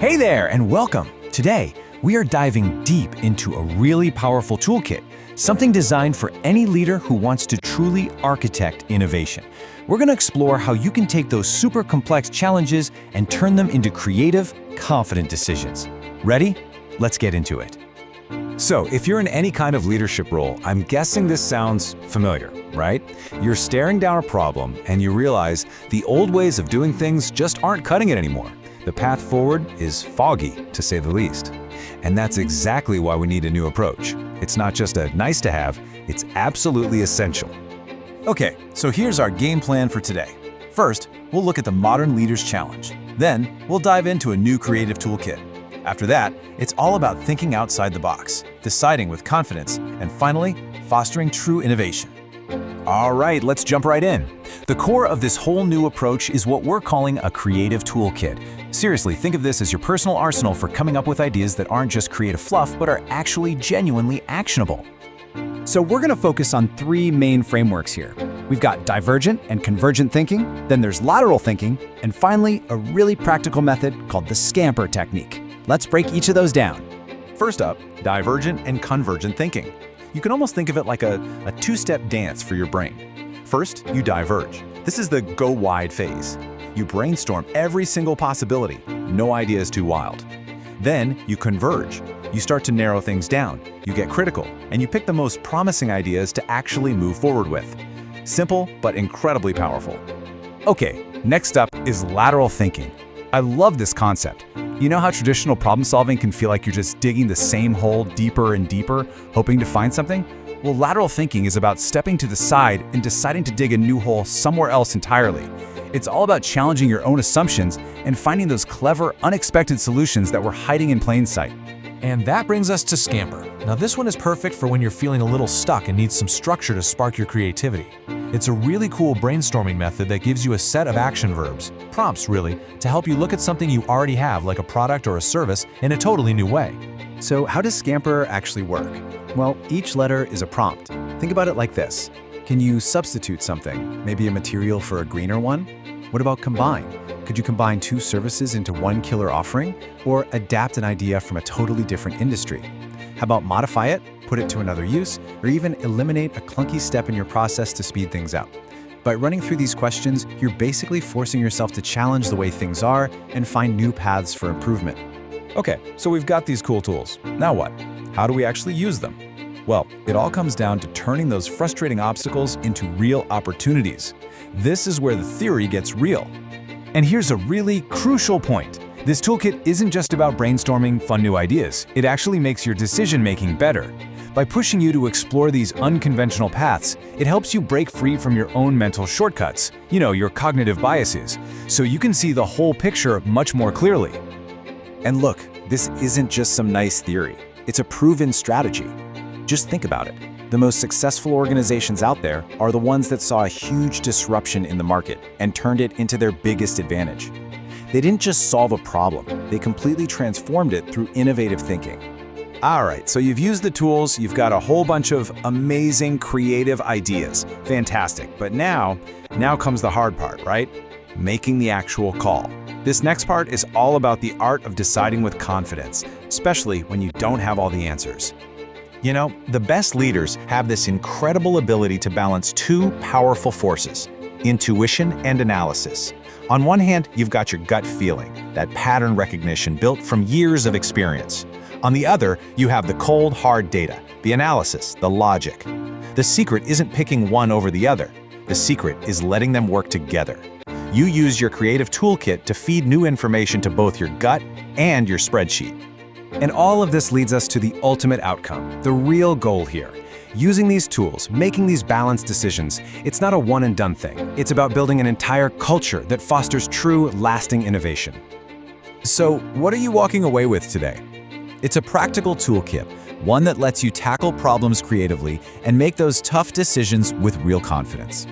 Hey there, and welcome. Today, we are diving deep into a really powerful toolkit, something designed for any leader who wants to truly architect innovation. We're going to explore how you can take those super complex challenges and turn them into creative, confident decisions. Ready? Let's get into it. So, if you're in any kind of leadership role, I'm guessing this sounds familiar, right? You're staring down a problem and you realize the old ways of doing things just aren't cutting it anymore. The path forward is foggy, to say the least. And that's exactly why we need a new approach. It's not just a nice to have, it's absolutely essential. Okay, so here's our game plan for today. First, we'll look at the Modern Leaders Challenge. Then, we'll dive into a new creative toolkit. After that, it's all about thinking outside the box, deciding with confidence, and finally, fostering true innovation. All right, let's jump right in. The core of this whole new approach is what we're calling a creative toolkit. Seriously, think of this as your personal arsenal for coming up with ideas that aren't just creative fluff, but are actually genuinely actionable. So we're going to focus on three main frameworks here. We've got divergent and convergent thinking, then there's lateral thinking, and finally, a really practical method called the Scamper technique. Let's break each of those down. First up, divergent and convergent thinking. You can almost think of it like a two-step dance for your brain. First, you diverge. This is the go wide phase. You brainstorm every single possibility. No idea is too wild. Then you converge. You start to narrow things down. You get critical, and you pick the most promising ideas to actually move forward with. Simple, but incredibly powerful. Okay, next up is lateral thinking. I love this concept. You know how traditional problem solving can feel like you're just digging the same hole deeper and deeper, hoping to find something? Well, lateral thinking is about stepping to the side and deciding to dig a new hole somewhere else entirely. It's all about challenging your own assumptions and finding those clever, unexpected solutions that were hiding in plain sight. And that brings us to Scamper. Now this one is perfect for when you're feeling a little stuck and need some structure to spark your creativity. It's a really cool brainstorming method that gives you a set of action verbs, prompts really, to help you look at something you already have, like a product or a service, in a totally new way. So how does Scamper actually work? Well, each letter is a prompt. Think about it like this. Can you substitute something, maybe a material for a greener one? What about combine? Could you combine two services into one killer offering, or adapt an idea from a totally different industry? How about modify it, put it to another use, or even eliminate a clunky step in your process to speed things up? By running through these questions, you're basically forcing yourself to challenge the way things are and find new paths for improvement. Okay, so we've got these cool tools. Now what? How do we actually use them? Well, it all comes down to turning those frustrating obstacles into real opportunities. This is where the theory gets real. And here's a really crucial point. This toolkit isn't just about brainstorming fun new ideas. It actually makes your decision-making better. By pushing you to explore these unconventional paths, it helps you break free from your own mental shortcuts, your cognitive biases, so you can see the whole picture much more clearly. And look, this isn't just some nice theory. It's a proven strategy. Just think about it. The most successful organizations out there are the ones that saw a huge disruption in the market and turned it into their biggest advantage. They didn't just solve a problem, they completely transformed it through innovative thinking. All right, so you've used the tools, you've got a whole bunch of amazing creative ideas. Fantastic, but now comes the hard part, right? Making the actual call. This next part is all about the art of deciding with confidence, especially when you don't have all the answers. The best leaders have this incredible ability to balance two powerful forces, intuition and analysis. On one hand, you've got your gut feeling, that pattern recognition built from years of experience. On the other, you have the cold, hard data, the analysis, the logic. The secret isn't picking one over the other. The secret is letting them work together. You use your creative toolkit to feed new information to both your gut and your spreadsheet. And all of this leads us to the ultimate outcome, the real goal here. Using these tools, making these balanced decisions, it's not a one-and-done thing. It's about building an entire culture that fosters true, lasting innovation. So, what are you walking away with today? It's a practical toolkit, one that lets you tackle problems creatively and make those tough decisions with real confidence.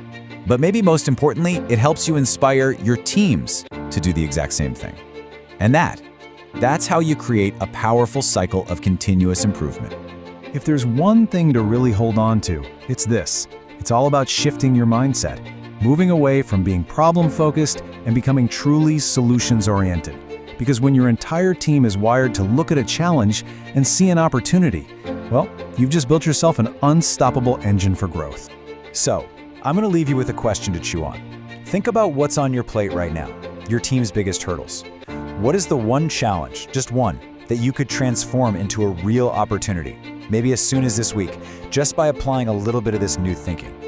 But maybe most importantly, it helps you inspire your teams to do the exact same thing. And that's how you create a powerful cycle of continuous improvement. If there's one thing to really hold on to, it's this. It's all about shifting your mindset, moving away from being problem-focused and becoming truly solutions-oriented. Because when your entire team is wired to look at a challenge and see an opportunity, well, you've just built yourself an unstoppable engine for growth. So, I'm going to leave you with a question to chew on. Think about what's on your plate right now, your team's biggest hurdles. What is the one challenge, just one, that you could transform into a real opportunity, maybe as soon as this week, just by applying a little bit of this new thinking?